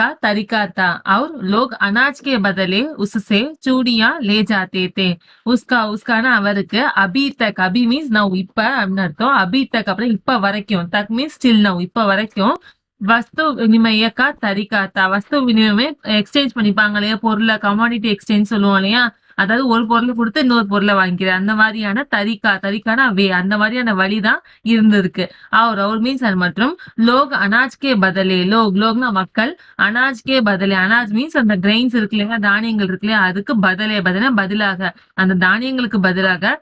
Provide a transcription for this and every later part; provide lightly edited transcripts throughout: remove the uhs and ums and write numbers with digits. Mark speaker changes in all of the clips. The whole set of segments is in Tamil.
Speaker 1: का तरीका था और लोग अनाज के बदले उससे चूड़ियां ले जाते थे. उसकाன அவருக்கு अभी तक अभी மீன்ஸ் now இப்ப அப்படின்னு அர்த்தம். अभी तक அப்புறம் இப்ப வரைக்கும், தக் மீன்ஸ் ஸ்டில் now இப்ப வரைக்கும் வஸ்து வினிமய கா தரிகா தா. வஸ்து வினிமயமே எக்ஸ்சேஞ்ச் பண்ணிப்பாங்க இல்லையா, பொருளை கமாடிட்டி எக்ஸ்சேஞ்ச் சொல்லுவோம் இல்லையா, அதாவது ஒரு பொருளை கொடுத்து இன்னொரு பொருளை வாங்கிக்கிறேன், அந்த மாதிரியான தரிகானா வே, அந்த மாதிரியான வழிதான் இருந்திருக்கு. அவர் மீன்ஸ் அது. மற்றும் லோக் அனாஜ்கே பதலே, லோக்னா மக்கள், அனாஜ்கே பதலே, அனாஜ் மீன்ஸ் அந்த கிரெயின்ஸ் இருக்கு இல்லையா, தானியங்கள் இருக்கு இல்லையா, அதுக்கு பதிலாக அந்த தானியங்களுக்கு பதிலாக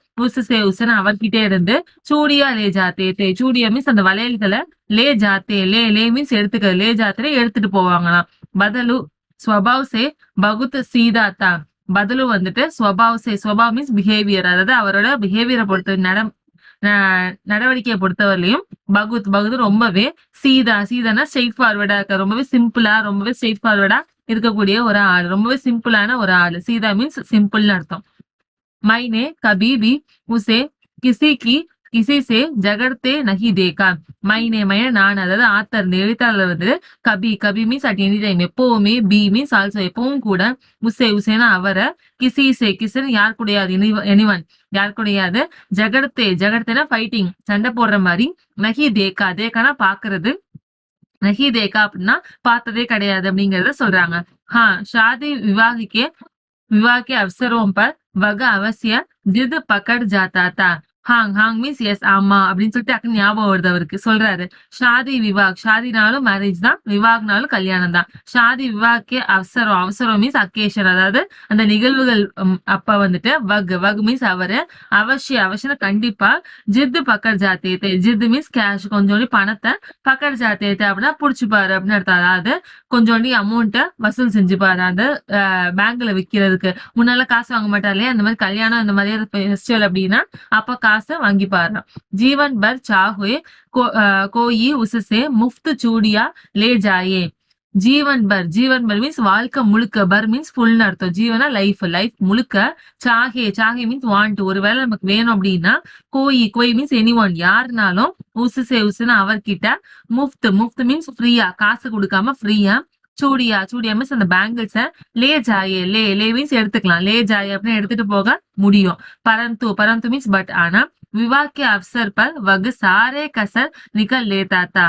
Speaker 1: உசன அவர்கிட்டே இருந்து சூடியா லே ஜாத்தே தே. சூடியா மீன்ஸ் அந்த வளையல்களை லே ஜாத்தே, லே மீன்ஸ் எடுத்துக்க, லே ஜாத்திரை எடுத்துட்டு போவாங்களாம். பதலு ஸ்வபாவ் சே பகுத் சீதா தா. பதிலு வந்துட்டு ஸ்வபாவ் மீன்ஸ் பிஹேவியர், அதாவது அவரோட பிஹேவியரை பொறுத்த நடவடிக்கையை பொறுத்தவரையிலையும் பகுத் ரொம்பவே சீதானா ஸ்ட்ரெயிட் ஃபார்வர்டா இருக்க, ரொம்பவே சிம்பிளா, ரொம்பவே ஸ்ட்ரெயிட் ஃபார்வர்டா இருக்கக்கூடிய ஒரு ஆள், ரொம்பவே சிம்பிளான ஒரு ஆள். சீதா மீன்ஸ் சிம்பிள்னு அர்த்தம். मैंने कभी भी उसे किसी से झगड़ते नहीं देखा. मैंने நான், அதாவது ஆத்தர் எழுத்தாளர் வந்து கபி மீன்ஸ் அட் எனி டைம், எப்பவுமே, பி மீன்ஸ் ஆல்சோ எப்பவும் கூட, உசேனா அவரை, கிசின்னு யார் கூடயாது, எனிவன் யார் கூடயாது, ஜகடத்தேனா ஃபைட்டிங் சண்டை போடுற மாதிரி, நஹி தேக்கானா பாக்குறது, நஹி தேக்கா அப்படின்னா பார்த்ததே கிடையாது அப்படிங்கறத சொல்றாங்க. ஷாதி विवाह के अवसरों पर वह अवश्य जिद पकड़ जाता था. ஹாங் மீன்ஸ் எஸ் ஆமா அப்படின்னு சொல்லிட்டு அக்கா ஞாபகம் வருது அவருக்கு. சொல்றாரு ஷாதி விவாக், ஷாதினாலும் மேரேஜ் தான், விவாக்னாலும் கல்யாணம் தான். ஷாதி விவாக்கே அவசரம் மீன்ஸ் அக்கேஷன், அதாவது அந்த நிகழ்வுகள் அப்ப வந்துட்டு வக் மீன்ஸ் அவரு, அவசியம் கண்டிப்பா, ஜித்து பக்கர் ஜாத்தேத்தே, ஜித்து மீன்ஸ் கேஷ், கொஞ்சோண்டி பணத்தை, பக்கர் ஜாத்தேத்தே அப்படின்னா புடிச்சுப்பாரு அப்படின்னு அர்த்தம். அதாவது கொஞ்சோண்டி அமௌண்ட்டை வசூல் செஞ்சுப்பாரு, அந்த பேங்க்ல விற்கிறதுக்கு. முன்னால காசு வாங்க மாட்டாரு, அந்த மாதிரி கல்யாணம் இந்த மாதிரி ஃபெஸ்டிவல் அப்படின்னா அப்ப காசு வாங்கி பாரு. जीवन भर चाहे कोई उससे मुफ्त चूड़ियां ले जाए. जीवन भर மீன்ஸ் வாழ்க்கை முழுக்க, பர் மீன்ஸ் ஃபுல்னு அர்த்தம். ஜீவனா லைஃப் முழுக்க, சாஹே மீன்ஸ் வாண்ட், ஒருவேளை நமக்கு வேணும் அப்படின்னா, கோய் மீன்ஸ் எனிஒன் யாருனாலும், உசுன்னு அவர்கிட்ட, முஃப்த் மீன்ஸ் ஃப்ரீயா, காசு கொடுக்காம ஃப்ரீயா, சூடியா மீன்ஸ் அந்த பேங்கிள்ஸ லே ஜாயே, லே மீன்ஸ் எடுத்துக்கலாம், லே ஜாயே அப்படின்னு எடுத்துட்டு போக முடியும். பரந்து மீன்ஸ் பட் ஆனா, विवाह के अवसर पर वह सारे कसर निकल लेता था.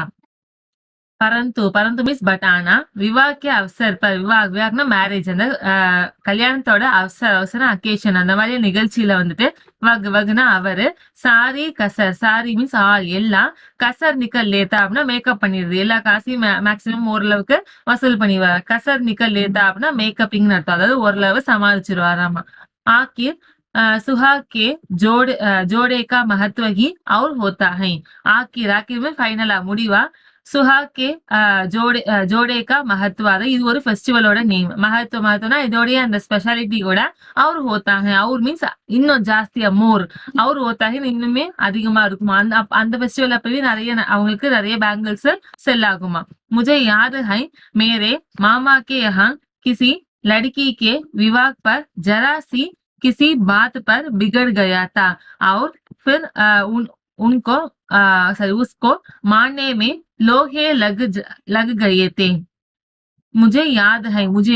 Speaker 1: பரந்து மீன்ஸ் பட் ஆனா, விவாஹ்கே அவசர் பர், விவாஹ்னா மேரேஜ், அந்த கல்யாணத்தோட அவசர அக்கேஷன், அந்த மாதிரி நிகழ்ச்சியில வந்துட்டு வகுனா அவரு, சாரி மீன்ஸ் ஆல் எல்லாம், கசர் நிக்கல் லேத்தா அப்படின்னா மேக்கப் பண்ணிடுது, எல்லா காசையும் மேக்சிமம் ஓரளவுக்கு வசூல் பண்ணிடுவார். கசர் நிக்கல் லேத்தா அப்படின்னா மேக்கப்பிங்னு அர்த்தம், அதாவது ஓரளவு சமாளிச்சிருவாராமா. ஆக்கிர் सुहाग के जोड़े का महत्व ही और होता है. आखिर में फाइनल முடிவா, சுஹாக் கே ஜோடேகா மஹத்வா, இது ஒரு ஃபெஸ்டிவலோட நேம். மஹத்வனா இதோடைய அந்த ஸ்பெஷாலிட்டியோட அவர் ஹோத்தாங்க, அவர் மீன்ஸ் இன்னும் ஜாஸ்தியா, மோர், அவர் ஹோத்தாங்க இன்னுமே அதிகமா இருக்குமா. அந்த ஃபெஸ்டிவல் அப்பவே அவங்களுக்கு நிறைய பேங்கிள்ஸ் செல் ஆகுமா. मुझे याद है मेरे मामा के यहाँ किसी लड़की के विवाह पर जरा सी किसी बात पर बिगड़ गया था और फिर उसको मानने में लोहे लग गए थे. मुझे याद है, मुझे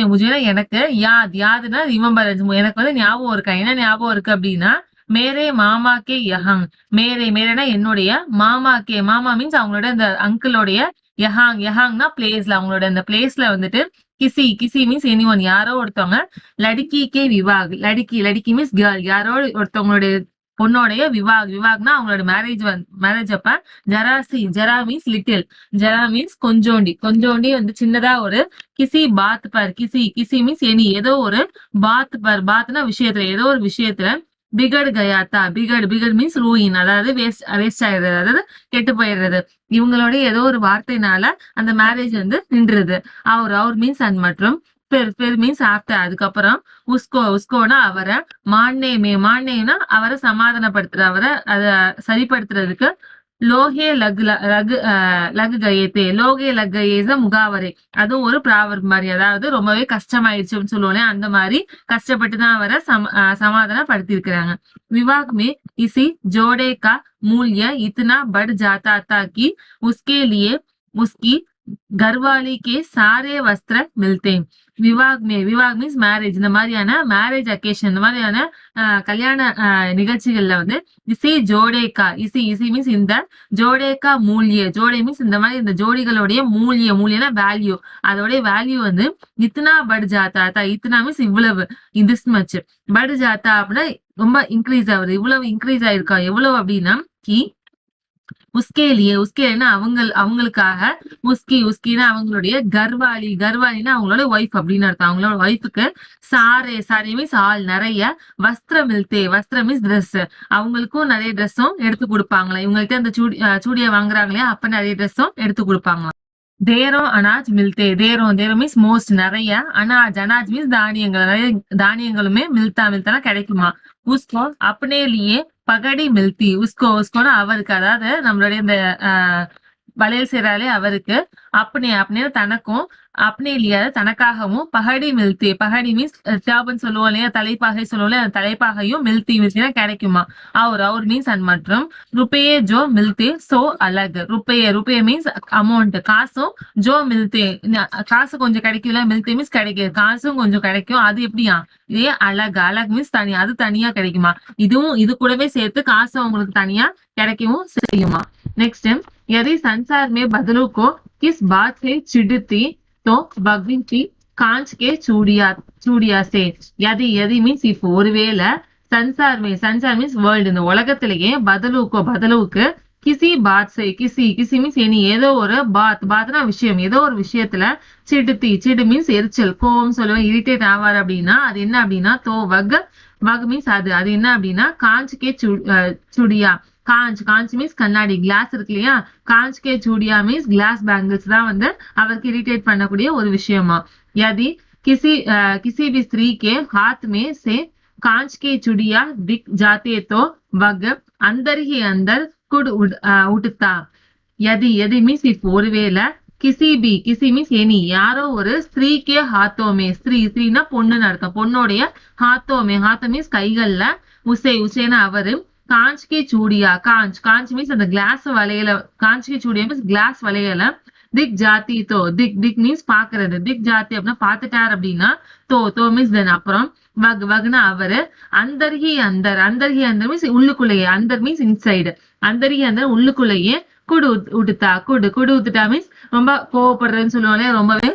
Speaker 1: எனக்கு யாதுனா ரிமெம்பர், எனக்கு வந்து ஞாபகம் இருக்கா. என்ன ஞாபகம் இருக்கு அப்படின்னா, மேரே மாமா கே யஹாங், மேரேனா என்னுடைய, மாமா மீன்ஸ் அவங்களோட அந்த அங்கிளோடைய, யஹாங்னா பிளேஸ்ல, அவங்களோட அந்த பிளேஸ்ல வந்துட்டு, கிசி மீன்ஸ் எனிஒன் யாரோ ஒருத்தவங்க, Ladki K விவாக், Ladki means girl, யாரோ ஒருத்தவங்களுடைய பொண்ணோடைய விவாக்னா அவங்களோட மேரேஜ் அப்ப, ஜரா மீன்ஸ் லிட்டில், ஜரா மீன்ஸ் கொஞ்சோண்டி வந்து சின்னதா ஒரு, கிசி பாத் பர், கிசி மீன்ஸ் எனி, ஏதோ ஒரு, பாத்னா விஷயத்துல, ஏதோ ஒரு விஷயத்துல, பிகட் கயாத்தா, பிகட் மீன்ஸ் ரூயின், அதாவது வேஸ்ட் ஆயிடுறது, அதாவது கெட்டு போயிடுறது. இவங்களோட ஏதோ ஒரு வார்த்தைனால அந்த மேரேஜ் வந்து நின்றுது. அவர் மீன்ஸ் அண்ட் மற்றும் பெர் மீன்ஸ் ஆஃப்டர், அதுக்கப்புறம் உஸ்கோனா அவரை, மான்னேனா அவரை சமாதானப்படுத்துற, அவரை அதை சரிப்படுத்துறதுக்கு, லோகே லகு கயத்தே, லோகே லகயேச முகாவரே, அதுவும் ஒரு ப்ராவர்ப் மாதிரி, அதாவது ரொம்பவே கஷ்டமாயிடுச்சுன்னு சொல்லுவோம், அந்த மாதிரி கஷ்டப்பட்டுதான் அவரை சமாதானப்படுத்தி இருக்கிறாங்க. विवाह में इसी जोड़े का मूल्य इतना बढ़ जाता था कि उसके लिए उसकी கர்வாலி கே சாரே வஸ்திர மில்தே. விவாக் மீன்ஸ் மேரேஜ். இந்த மாதிரியான மேரேஜ் அக்கேஷன், இந்த மாதிரியான கல்யாண நிகழ்ச்சிகள்ல வந்து இசி ஜோடேகா, இசி மீன்ஸ் இந்த, ஜோடேகா மூல்ய, ஜோடே மீன்ஸ் இந்த மாதிரி இந்த ஜோடிகளுடைய மூல்யனா வேல்யூ, அதோடைய வேல்யூ வந்து இத்தனா பட் ஜாத்தா, இத்தனா மீன்ஸ் இவ்வளவு, திஸ் மச், பட் ஜாத்தா அப்படின்னா ரொம்ப இன்க்ரீஸ் ஆகுது, இவ்வளவு இன்க்ரீஸ் ஆயிருக்கா, எவ்வளவு அப்படின்னா கி உஸ்கேலினா அவங்களுக்காக, உஸ்கினா அவங்களுடைய கர்வாலினா அவங்களோட ஒய்ஃப் அப்படின்னு அர்த்தம். அவங்களோட ஒய்ஃபுக்கு சாரே மீன்ஸ் ஆள் நிறைய, வஸ்திரம் மீன்ஸ் ட்ரெஸ், அவங்களுக்கும் நிறைய ட்ரெஸ்ஸும் எடுத்து கொடுப்பாங்களா. இவங்கள்ட்ட அந்த சூடியை வாங்குறாங்களே அப்ப நிறைய ட்ரெஸ்ஸும் எடுத்து கொடுப்பாங்களா. Theorem Anaj மில்தே. Theorem means most நிறைய, அனாஜ் மீன்ஸ் தானியங்கள், நிறைய தானியங்களுமே மில்தானா கிடைக்குமா. உஸ்கோ அப்னேலியே பகடி மில்தி. உஸ்கோனா அவருக்கு, அதாவது நம்மளுடைய இந்த வளையல் செய்யறாலே அவருக்கு, அப்பனே தனக்கும், அப்பனேலியா தனக்காகவும், பகடி மில்தி, பகடி மீன்ஸ் டர்பன் சொல்லுவோம் இல்லையா, தலைப்பாகை சொல்லுவோம் இல்லையா, அந்த தலைப்பாகையும் மில்தி மீன்ஸ் கிடைக்குமா. அவர் மீன்ஸ் அண்ட் மற்றும் ருப்பையே ஜோ மில்தே சோ அலக். ருப்பையே மீன்ஸ் அமௌண்ட், காசும், ஜோ மில்தே காசு கொஞ்சம் கிடைக்கல, மில்தே மீன்ஸ் கிடைக்குது, காசும் கொஞ்சம் கிடைக்கும், அது எப்படியா, இதே அலக் மீன்ஸ் தனியா, அது தனியா கிடைக்குமா. இது கூடவே சேர்த்து காசு உங்களுக்கு தனியா கிடைக்கவும் செய்யுமா. नेक्स्ट है, यदि संसार में बदलू को किस बात से चिढ़ती तो भगविन की कांच के चूड़िया से. यदि मीन्स इफ ஒருவேளை संसार மீன்ஸ் வேர்ல்டு, இந்த உலகத்திலேயே பதலுவுக்கு கிசி பாத் சே, கிசி மீன்ஸ் எனி, ஏதோ ஒரு பாத்னா விஷயம், ஏதோ ஒரு விஷயத்துல சிடு மீன்ஸ் எரிச்சல், கோவம் சொல்லுவேன், இரிட்டேட் ஆவார் அப்படின்னா அது என்ன அப்படின்னா தோ வக் மீன்ஸ் அது என்ன அப்படின்னா காஞ்சுக்கே சுடியா. காஞ்ச் மீன்ஸ் கண்ணாடி, கிளாஸ் இருக்கு இல்லையா, காஞ்ச் கே சூடியா மீன்ஸ் கிளாஸ் பேங்கிள்ஸ் தான் வந்து அவருக்கு இரிட்டேட் பண்ணக்கூடிய ஒரு விஷயமா. யதி किसी भी स्त्री के हाथ में से कांच के चूड़िया दिख जाते तो वह अंदर ही अंदर कुड़ उठता. यदि मीन्स इफ ஒருவேளை கிசி மீன்ஸ் எனி, யாரோ ஒரு ஸ்திரீக்கே ஹாத்தோமே, ஸ்திரீனா பொண்ணுன்னு அர்த்தம், பொண்ணுடைய ஹாத்தோ மீன்ஸ் கைகள்ல, உசேனா அவரு, कांच की चूड़िया, कांच मीन्स அந்த கிளாஸ் வளையல, कांच की चूड़िया மீன்ஸ் கிளாஸ் வளையல, दिख जाती तो, दिख மீன்ஸ் பாக்குறது, दिख जाती அப்படின்னா பாத்துட்டார் அப்படின்னா, तो மீன்ஸ் தென் அப்புறம், வக்னா அவரு, अंदर ही अंदर மீன்ஸ் உள்ளுக்குள்ளேயே, अंदर மீன்ஸ் இன்சைடு, अंदर ही अंदर உள்ளுக்குள்ளேயே, குடு ஊத்துட்டா மீன்ஸ் ரொம்ப கோவப்படுறதுன்னு சொல்லுவாங்க, ரொம்பவே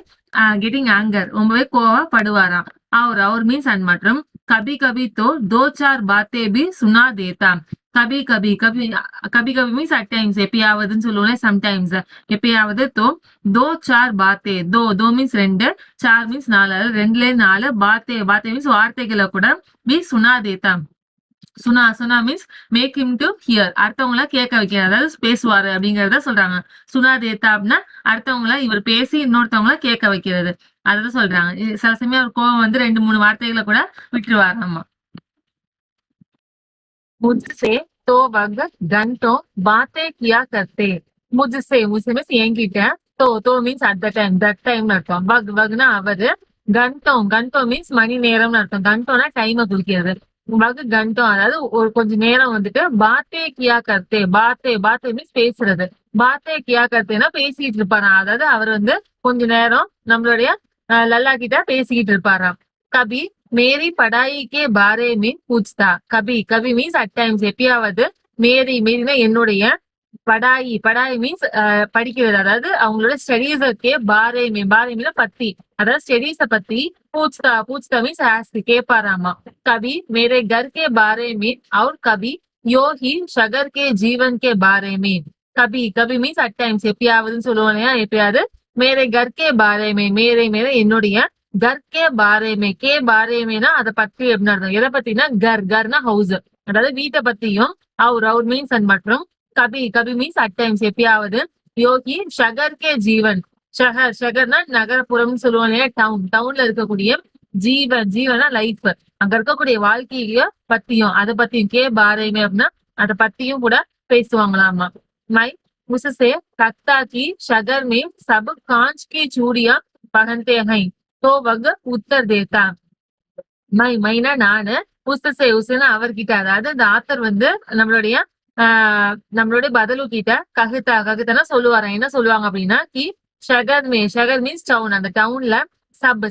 Speaker 1: கெட்டிங் ஆங்கர், ரொம்பவே கோவப்படுவாராம். அவர் மீன்ஸ் அண்ட் மற்றும் कभी कभी तो 2-4 बातें भी सुना देता. कभी மீன்ஸ் அட் டைம்ஸ், எப்பயாவதுன்னு சொல்லுவோம்ல, சம்டைம்ஸ், எப்பயாவது, तो 2-4 बातें, दो மீன்ஸ் ரெண்டு, 4 மீன்ஸ் 4, ரெண்டுல 4, बातें மீன்ஸ் வார்த்தைகளை கூட, भी सुना देता. சுனா means make him to hear, அடுத்தவங்கள கேட்க வைக்கிறது, அதாவது பேசுவாரு அப்படிங்கறத சொல்றாங்க. சுனா தேத்தா அப்படின்னா அடுத்தவங்கள இவர் பேசி இன்னொருத்தவங்கள கேட்க வைக்கிறது, அதான் சொல்றாங்க. சில சமயம் அவர் கோவம் வந்து 2-3 வார்த்தைகளை கூட விட்டுருவாரு. ஆமா. मुझसे तो वह घंटों बातें किया करते. मुझसे மீன்ஸ் என்கிட்ட, तो means at the time, that time அர்த்தம், வக்னா அவரு, கண்டோ மீன்ஸ் மணி நேரம் அர்த்தம், கண்டோனா டைமை குறிக்கிறது, கண்டம் அதாவது ஒரு கொஞ்ச நேரம் வந்துட்டு, பாத்தே கியா கர்த்தே, பாத்தே மீன்ஸ் பேசுறது, பாத்தே கியா கர்த்தேனா பேசிட்டு இருப்பாராம், அதாவது அவர் வந்து கொஞ்ச நேரம் நம்மளுடைய லல்லா கிட்ட பேசிக்கிட்டு இருப்பாராம். கபி மேரி படாயி K Pare mean பூச்தா. Kabhi means at times, எப்பயாவது, மேரினா என்னுடைய, படாயி மீன்ஸ் படிக்கிறது, அதாவது அவங்களோட ஸ்டடீஸே, பாரே மீன பத்தி, அதாவது ஸ்டடீஸ பத்தி, पूछता मीन्स आस्क, கேப்பாராமா. कभी मेरे घर के बारे में और कभी यो ही शगर के जीवन के बारे में. कभी मीन्स அட் டைம்ஸ், எப்பயாவதுன்னு சொல்லுவோம் இல்லையா, எப்பயாவது, மேரே கர் கே பாரே மே, மேரே என்னுடைய, கர் கே பாரே மே, கே பாரே மேனா அதை பத்தி எப்படி அர்த்தம், எதை பத்தினா கர்னா ஹவுஸ், அதாவது வீட்டை பத்தியும், அவர் மீன்ஸ் அண்ட் மற்றும், கபி மீன்ஸ் அட் டைம்ஸ், எப்பயாவது, யோகி ஷகர் கே ஜீவன், ஷகர்னா நகரப்புறம்னு சொல்லுவோம் இல்லையா, டவுன்ல இருக்கக்கூடிய, ஜீவனா லைஃப், அங்க இருக்கக்கூடிய வாழ்க்கைய பத்தியும், அதை பத்தியும், கே பாரேமே அப்படின்னா அதை பத்தியும் கூட பேசுவாங்களாமா. மை उससे लगता कि शगर में सब कांच की चूड़ियां पहनते हैं तो वह उत्तर देता. மைனா நானு, உசேனா அவர்கிட்ட, அதாவது இந்த ஆத்தர் வந்து நம்மளுடைய பதலு கிட்ட ககுத்தானா சொல்லுவாராம், என்ன சொல்லுவாங்க அப்படின்னா, கி ஷகர் மீன்ஸ் டவுன். அந்த டவுன்ல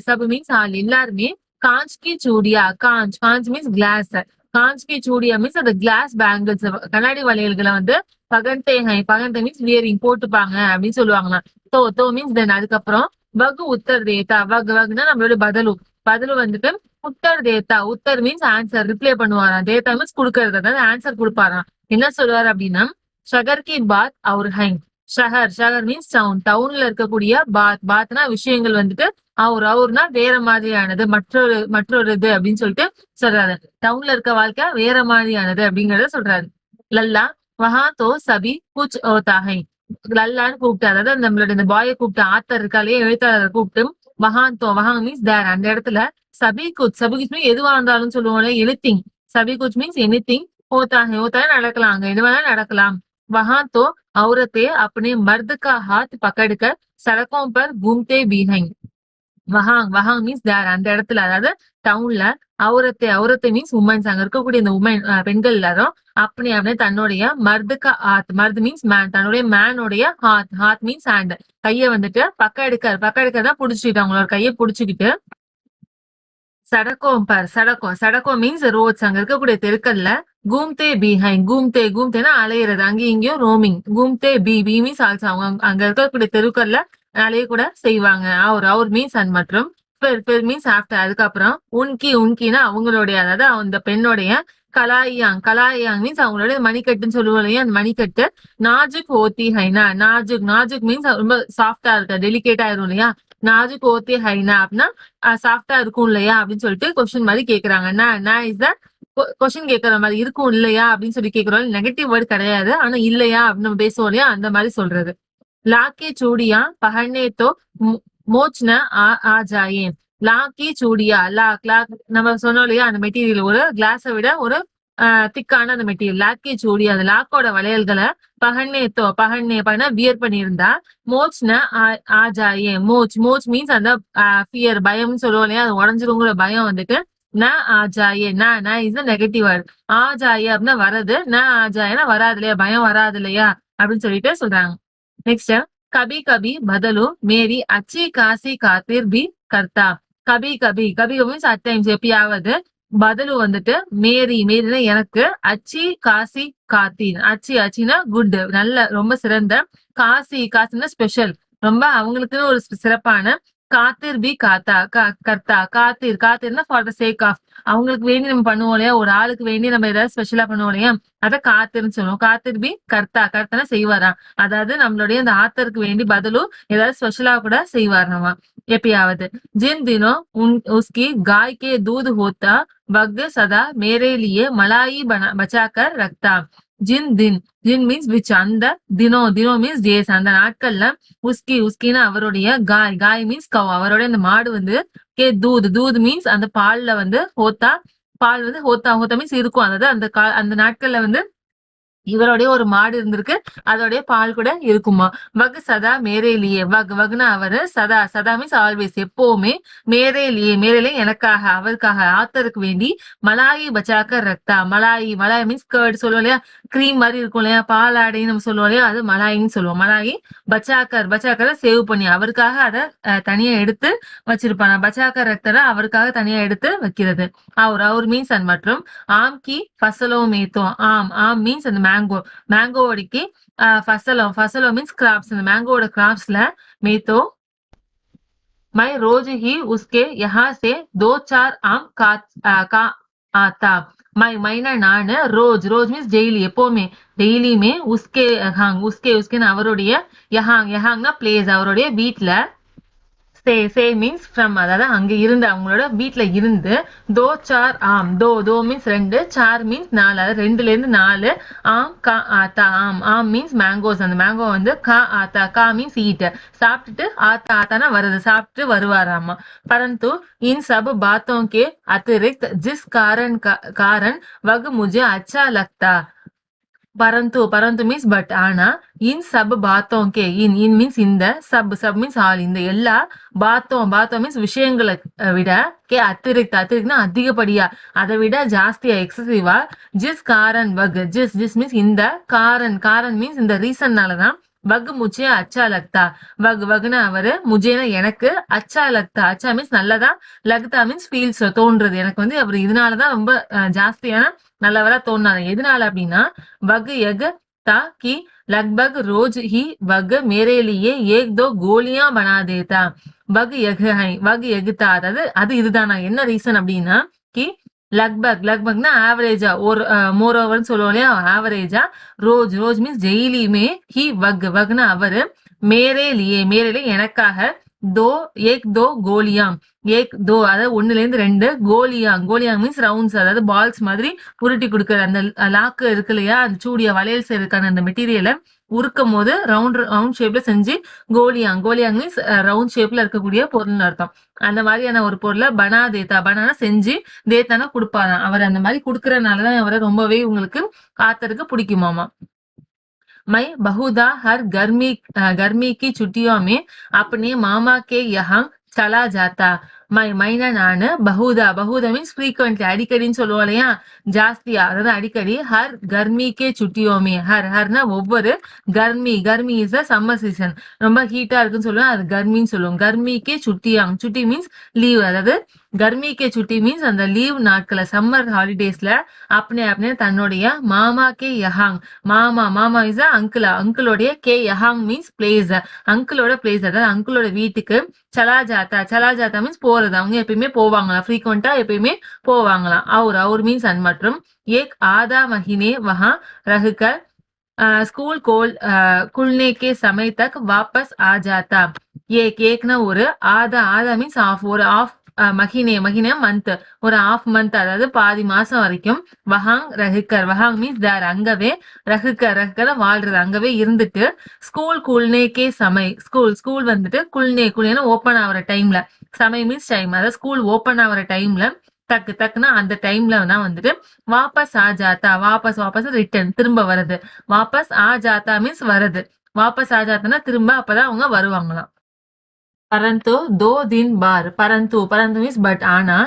Speaker 1: சப் மீன்ஸ் ஆள் எல்லாருமே காஞ்ச் கி சூடியா, காஞ்ச் மீன்ஸ் கிளாஸ். காஞ்ச் கி சூடியா மீன்ஸ் அந்த கிளாஸ் பேங்கிள்ஸ், கண்ணாடி வளையல்களை வந்து பகன்தே மீன்ஸ் வியரிங் போட்டுப்பாங்க அப்படின்னு சொல்லுவாங்களாம். தோ மீன்ஸ் தென். அதுக்கப்புறம் வகு உத்தர் தேத்தா, வகுனா நம்மளோட பதிலு வந்துட்டு உத்தர் மீன்ஸ் ஆன்சர், ரிப்ளை பண்ணுவாராம். தேத்தா மீன்ஸ் கொடுக்கறது, அதாவது ஆன்சர் கொடுப்பாராம். என்ன சொல்லுவாரு அப்படின்னா, ஷகர் கி பாத் அவர் ஹை. ஷகர் மீன்ஸ் டவுன், டவுன்ல இருக்கக்கூடிய பாத்னா விஷயங்கள் வந்துட்டு அவர்னா வேற மாதிரியானது, மற்றொரு இது அப்படின்னு சொல்லிட்டு சொல்றாரு. டவுன்ல இருக்க வாழ்க்கை வேற மாதிரியானது அப்படிங்கறத சொல்றாரு. லல்லா வஹா தோ சபி குச் ஹோதா ஹை. லல்லான்னு கூப்பிட்டு, அதாவது நம்மளோட இந்த பாயை கூப்பிட்டு, ஆத்தர் இருக்காலே எழுத்தாளரை கூப்பிட்டு, வஹாங் மீன்ஸ் தேர், அந்த இடத்துல சபி குச் மீன்ஸ் எதுவா இருந்தாலும் சொல்லுவோம்ல, எனிதிங். சபி குச் மீன்ஸ் எனிதிங். होता है நடக்கலாம், அங்க எது வேணா நடக்கலாம். वहां तो औरतें अपने मर्द का हाथ पकड़कर सड़कों पर घूमते भी हैं. வஹாங் மீன்ஸ் தேர், அந்த இடத்துல, அதாவது டவுன்ல அவுரத்தை மீன்ஸ் உமன்ஸ், அங்க இருக்கக்கூடிய இந்த பெண்கள் எல்லாரும் அப்படி தன்னுடைய மர்து மீன்ஸ் மேன், தன்னுடைய மேனோடைய ஹாத் மீன்ஸ் ஹேண்ட், கைய வந்துட்டு பக்க புடிச்சுக்கிட்டு, அவங்களோட கையை புடிச்சுக்கிட்டு சடக்கோ மீன்ஸ் ரோட்ஸ், அங்க இருக்கக்கூடிய தெருக்கல்ல கூம்தேனா அலையிறது, அங்கேயும் இங்கேயும் ரோமிங். கூம்தே பி மீன்ஸ் ஆல்சோ, அவங்க அங்க இருக்கக்கூடிய தெருக்கல்ல அலைய கூட செய்வாங்க. அவர் மீன்ஸ் அண்ட் மற்றும் மீன்ஸ் ஆஃப்டர், அதுக்கப்புறம் உன்கினா அவங்களுடைய, அதாவது அந்த பெண்ணுடைய கலாயாங் மீன்ஸ் அவங்களுடைய மணிக்கட்டுன்னு சொல்லுவோம் இல்லையா, அந்த மணிக்கட்டு. நாஜுக் ஹோத்தி ஹைனா, நாஜுக் மீன்ஸ் ரொம்ப சாஃப்டா இருக்க, டெலிகேட்டா ஆயிரும் இல்லையா. நாஜுக் ஹோத்தி ஹைனா அப்படின்னா சாஃப்டா இருக்கும் இல்லையா அப்படின்னு சொல்லிட்டு கொஸ்டின் மாதிரி கேக்குறாங்க. நான் இஸ் த கொஸ்டின் கேட்கற மாதிரி, இருக்கும் இல்லையா அப்படின்னு சொல்லி கேட்கிறோம். நெகட்டிவ் வேர்டு கிடையாது, ஆனா இல்லையா அப்படின்னு நம்ம பேசுவோம் இல்லையா, அந்த மாதிரி சொல்றது. लाके चूड़ियां पहनने तो मोच न आ जाए. लाकी चूड़िया, லாக் நம்ம சொன்னோம் இல்லையா, அந்த மெட்டீரியல் ஒரு கிளாஸை விட ஒரு திக்கான அந்த மெட்டீரியல். லாக்கி சூடியா, அந்த லாக்கோட வளையல்களை பகண்ணே வியர் பண்ணியிருந்தா மோச்ன ஆஜாயே. மோச் மீன்ஸ் அந்த ஃபியர், பயம்னு சொல்லுவோம் இல்லையா, அது உடஞ்சிருங்கிற பயம் வந்துட்டு ஆஜாயே. Is negative word. ஆஜாயே அப்படின்னா வரது, ஆஜாயனா வராது இல்லையா, பயம் வராது இல்லையா அப்படின்னு சொல்லிட்டு சொல்றாங்க. नेक्स्ट है कभी कभी बदलू मेरी अच्छी खासी खातिर भी करता. कभी मीन्स अट டைம்ஸ் எப்பயாவது, பதிலு வந்துட்டு மேரினா எனக்கு, அச்சி காசி காத்தீன், அச்சினா குட் நல்ல ரொம்ப சிறந்த, காசினா ஸ்பெஷல் ரொம்ப அவங்களுக்குன்னு ஒரு சிறப்பான, காத்திர் பி கர்த்தா காத்திர்னா ஃபார் த சேக் ஆஃப், அவங்களுக்கு வேண்டி நம்ம பண்ணுவோம் இல்லையா, ஒரு ஆளுக்கு வேண்டி நம்ம ஏதாவது ஸ்பெஷலா பண்ணுவோம் இல்லையா, அத காத்திர்னு சொல்லுவோம். காத்திர் பி கர்த்தனா செய்வாராம், அதாவது நம்மளுடைய அந்த ஆத்தருக்கு வேண்டி பதிலும் ஏதாவது ஸ்பெஷலா கூட செய்வாராமா எப்பயாவது. ஜின் தினோ உஸ்கி गाय के दूध होता वक्त सदा मेरे लिए मलाई बचाकर रखता. ஜின் மீன்ஸ் விச், அந்த தினோ மீன்ஸ் டேஸ், அந்த நாட்கள்ல உஸ்கினா அவருடைய காய் மீன்ஸ் கவ், அவருடைய அந்த மாடு வந்து தூது மீன்ஸ் அந்த பால்ல வந்து பால் வந்து ஹோத்தா மீன்ஸ் இருக்கும், அதாவது அந்த நாட்கள்ல வந்து இவருடைய ஒரு மாடு இருந்திருக்கு, அதோடைய பால் கூட இருக்குமா. வகு சதா மேரேலியே, வகுனா அவரு, சதா மீன்ஸ் ஆல்வேஸ் எப்பவுமே, மேரேலியே எனக்காக, அவருக்காக, ஆத்தருக்கு வேண்டி, மலாயி பச்சாக்க ரக்தா. மலாயி மீன்ஸ் கர்ட் சொல்லுவோம் இல்லையா, கிரீம் மாதிரி இருக்கும் இல்லையா, பால் ஆடைன்னு நம்ம சொல்லுவோம் இல்லையா, அது மலாயின்னு சொல்லுவோம். மலாயி பச்சாக்கரை சேவ் பண்ணி அவருக்காக அதை தனியா எடுத்து வச்சிருப்பாங்க. பச்சாக்கர் ரக்தரை அவருக்காக தனியா எடுத்து வைக்கிறது. அவர் மீன்ஸ் அண்ட் மற்றும். ஆம் கி ஃபசலோ மேத்தோ, ஆம் மீன்ஸ் அந்த மேங்கோடிக்கு ஃபசலோ மீன்ஸ் கிராப்ஸ், அந்த மேங்கோட கிராப்ஸ்ல மேத்தோ मैं रोज ही उसके यहाँ से 2-4 आम का आता. மைனா நானு, ரோஜ் மீன்ஸ் டெய்லி, எப்பவுமே டெய்லியுமே, உஸ்கே அவருடைய யஹாங்னா பிளேஸ், அவருடைய வீட்டுல, சே மீன்ஸ் ஃப்ரம், அதாவது அங்க இருந்து, அவங்களோட வீட்டுல இருந்து, தோ மீன்ஸ் 2, சார் மீன்ஸ் 4, அதாவது 2ல இருந்து 4, ஆம் மீன்ஸ் மேங்கோஸ், அந்த மேங்கோ வந்து கா மீன்ஸ் ஈட், சாப்பிட்டுட்டு ஆத்தானா வருது, சாப்பிட்டு வருவாராமா. பரந்து इन सब बातों के अतिरिक्त जिस कारण वग मुझे अच्छा लगता. பரந்து மீன்ஸ் பட், ஆனா இன் சப் பாத்தோம் கே, இன் மீன்ஸ் இந்த, சப் மீன்ஸ் ஆல், இந்த எல்லா பாத்தோம் மீன்ஸ் விஷயங்களை விட, கே அத்திரிக்னா அதிகப்படியா, அதை விட ஜாஸ்தியா, எக்ஸசிவா, ஜிஸ் காரன் வக், ஜிஸ் மீன்ஸ் இந்த, காரன் மீன்ஸ் இந்த ரீசன்னாலதான், வக் முச்சே அச்சா லக்தா. வக் வக்னா அவரு, முஜேனா எனக்கு, அச்சா லக்தா. அச்சா மீன்ஸ் நல்லதா, லக்தா மீன்ஸ் ஃபீல்ஸ் தோன்றது. எனக்கு வந்து அவர் இதனாலதான் ரொம்ப ஜாஸ்தியான நல்லவரா தோணுனாரு. எதனால அப்படின்னா वग यग था कि लगभग रोज ही वग मेरे लिए एक दो गोलियां बना देता. वग यग है, वग यग था. அதாவது அது இதுதான் நான் என்ன ரீசன் அப்படின்னா கி லக்பக் லக்பக்னா ஆவரேஜா ஒரு மோர் ஓவர்னு சொல்லுவோம் இல்லையா ஆவரேஜா ரோஜ் ரோஜ் மீன்ஸ் டெய்லியுமே ஹி வக் வக்னா அவரு மேரே லியே எனக்காக தோ ஏக் தோ கோலியாம் ஏக் தோ அதாவது ஒண்ணுல இருந்து ரெண்டு கோலியாங் மீன்ஸ் ரவுண்ட்ஸ் அதாவது பால்ஸ் மாதிரி உருட்டி கொடுக்குற அந்த லாக்கு இருக்கு இல்லையா அந்த சூடிய வளையல் செய்யறதுக்கான அந்த மெட்டீரியலை உருக்கும் போது ரவுண்ட் ஷேப்ல செஞ்சு கோலியாங் மீன்ஸ் ரவுண்ட் ஷேப்ல இருக்கக்கூடிய பொருள்னு அர்த்தம். அந்த மாதிரியான ஒரு பொருளை பனா தேத்தா பனானா செஞ்சு தேத்தானா கொடுப்பாராம். அவர் அந்த மாதிரி கொடுக்கறதுனாலதான் அவரை ரொம்பவே உங்களுக்கு ஆத்தருக்கு பிடிக்குமாமா. मैं बहुधा हर गर्मी की छुट्टियों में अपने मामा के यहाँ चला जाता. மைனா நானு பகுதா மீன்ஸ் ஃப்ரீக்வெண்ட்லி அடிக்கடின்னு சொல்லுவோம் இல்லையா ஜாஸ்தியா அதாவது அடிக்கடி ஹர் கர்மிக்கே சுட்டியோமே ஹர்னா ஒவ்வொரு Karmi is a summer season ரொம்ப ஹீட்டா இருக்குன்னு சொல்லுவோம் அது கர்மின்னு சொல்லுவோம். கர்மிக்கே சுட்டி மீன்ஸ் லீவ் அதாவது கர்மிக்கே சுட்டி மீன்ஸ் அந்த லீவ் நாட்கள சம்மர் ஹாலிடேஸ்ல அப்பனே தன்னுடைய மாமா கே யஹாங் மாமா இஸ் அங்கிளோடைய கே யஹாங் மீன்ஸ் பிளேஸ் அங்கிளோட பிளேஸ் அதாவது அங்கிளோட வீட்டுக்கு சலா ஜாத்தா மீன்ஸ் போறது அவங்க எப்பயுமே போவாங்களாம் ஃப்ரீக்வெண்டா எப்பயுமே போவாங்களாம். அவர் மீன்ஸ் அண்ட் மற்றும் ஏக் ஆதா மஹினே வஹா ரஹுகர் स्कूल खुलने के समय तक वापस आ जाता. ஏக்னா ஒரு ஆதா மீன்ஸ் ஆஃப் ஒரு ஆஃப் மஹினே மந்த் ஒரு ஆஃப் மந்த் அதாவது பாதி மாசம் வரைக்கும் வஹாங் மீன்ஸ் தேர் அங்கவே ரஹுக்கர் வாழ்றது அங்கவே இருந்துட்டு ஸ்கூல்னேக்கே ஸ்கூல் வந்துட்டு குல்னேன்னு ஓப்பன் ஆகிற டைம்ல சமை மீன்ஸ் டைம் அதாவது ஸ்கூல் ஓப்பன் ஆகிற டைம்ல டக்குன்னா அந்த டைம்ல தான் வந்துட்டு வாபஸ் ஆ ஜாத்தா வாபஸ் ரிட்டர்ன் திரும்ப வருது. வாபஸ் ஆ ஜாத்தா மீன்ஸ் வருது. வாபஸ் ஆ ஜாத்தானா திரும்ப அப்பதான் அவங்க வருவாங்களாம். परंतु 2 दिन बार परंतु மீன்ஸ் பட் ஆனா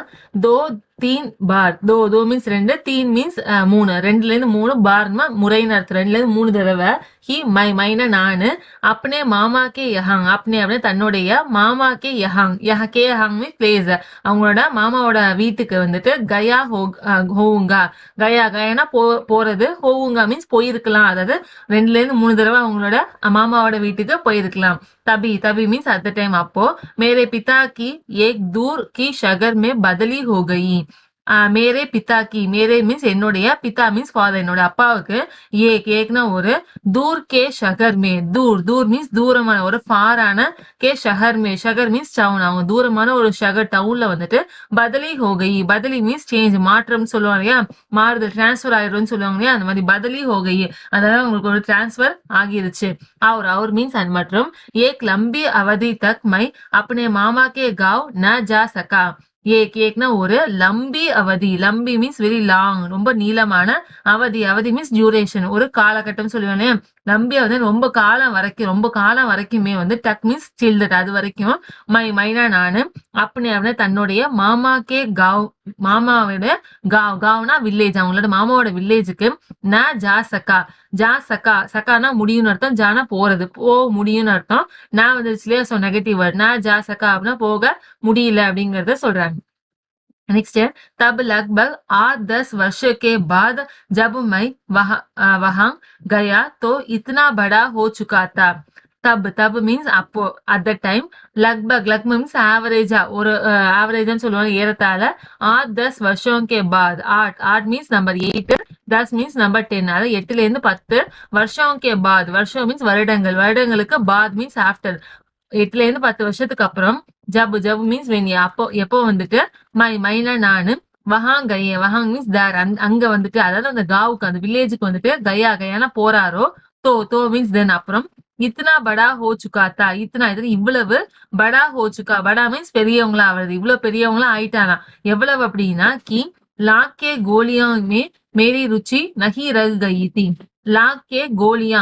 Speaker 1: दो तीन बार दो மீன்ஸ் ரெண்டு தீன் மீன்ஸ் மூணு ரெண்டுல இருந்து மூணு பார்மா முறைன்னு அர்த்தம் ரெண்டுல இருந்து மூணு தடவை ஹி மைனா நானு அப்பனே மாமா கே யஹாங் அப்பனே தன்னுடைய மாமா கே யஹாங் கே யஹாங் மீன்ஸ் பிளேஸ் அவங்களோட மாமாவோட வீட்டுக்கு வந்துட்டு ஹோவுங்கா கயானா போறது ஹோவுங்கா மீன்ஸ் போயிருக்கலாம் அதாவது ரெண்டுல இருந்து மூணு தடவை அவங்களோட மாமாவோட வீட்டுக்கு போயிருக்கலாம். तभी मीन्स एट द टाइम आपको मेरे पिता की एक दूर की शहर में बदली हो गई. மேரே பிதாக்கி மேரே மீன்ஸ் என்னுடைய பிதா மீன்ஸ் ஃபாதர் என்னோட அப்பாவுக்கு ஏக்னா ஒரு தூர் கே ஷகர் மே தூர் மீன்ஸ் தூரமான ஒரு ஃபாரான கே ஷஹர் மீன்ஸ் டவுன் அவங்க தூரமான ஒரு ஷகர் டவுன்ல வந்துட்டு பதலி மீன்ஸ் சேஞ்ச் மாற்றம் சொல்லுவாங்க இல்லையா மாறுதல் டிரான்ஸ்பர் ஆயிடும்னு சொல்லுவாங்க இல்லையா அந்த மாதிரி பதலி ஹோகை அதனால உங்களுக்கு ஒரு டிரான்ஸ்பர் ஆகிருச்சு. அவர் மீன்ஸ் அண்ட் மற்றும் ஏக் லம்பி அவதி தக் மை अपने मामा के गांव न जा सका. ஏக்னா ஒரு லம்பி மீன்ஸ் வெரி லாங் ரொம்ப நீளமான அவதி மீன்ஸ் டியூரேஷன் ஒரு காலகட்டம் சொல்லுவானே லம்பி வந்து ரொம்ப காலம் வரைக்குமே வந்து டக் மீன்ஸ் சில்டட் அது வரைக்கும் மைனா நானு அப்பனே தன்னுடைய மாமாக்கே மாமாவோட காவ்னா வில்லேஜ் அவங்களோட மாமாவோட வில்லேஜுக்கு நான் சக்கானா முடியும்னு அர்த்தம் ஜானா போறது முடியும்னு அர்த்தம் நான் வந்துருச்சு இல்லையா சோ நெகட்டிவ் வேர்ட் நான் சக்கா அப்படின்னா போக முடியல அப்படிங்கறத சொல்றாங்க. नेक्स्ट है तब लगभग 8-10 वर्षों के बाद जब मैं वहां गया तो इतना बड़ा हो चुका था. तब मीन्स அப்போ at the time लगभग மீன்ஸ் ஆவரேஜா ஒரு ஆவரேஜான்னு சொல்லுவாங்க ஏறத்தாழ 8-10 वर्षों के बाद 8 மீன்ஸ் நம்பர் 8 10 மீன்ஸ் நம்பர் 10 அதாவது 8ல இருந்து 10 வருஷம் கே பாத் வருஷம் மீன்ஸ் வருடங்களுக்கு பாத் மீன்ஸ் ஆஃப்டர் 8ல இருந்து 10 வருஷத்துக்கு அப்புறம் ஜப் மீன்ஸ் எப்போ வந்துட்டு மைனா நானு வஹாங் மீன்ஸ் தேர் அங்க வந்துட்டு அதாவது அந்த காவுக்கு அந்த வில்லேஜுக்கு வந்துட்டு கயானா போறாரோ தோ மீன்ஸ் தென் அப்புறம் இத்தனா படா ஹோச்சுக்காத்தா இத்தனா இவ்வளவு படா ஹோச்சுக்கா படா மீன்ஸ் பெரியவங்களா ஆகுறது இவ்வளவு பெரியவங்களா ஆயிட்டானா எவ்வளவு அப்படின்னா கி லாக்கே கோலியாமே மேரி ருச்சி நகி ரகு கயி தி லாக்கே கோலியா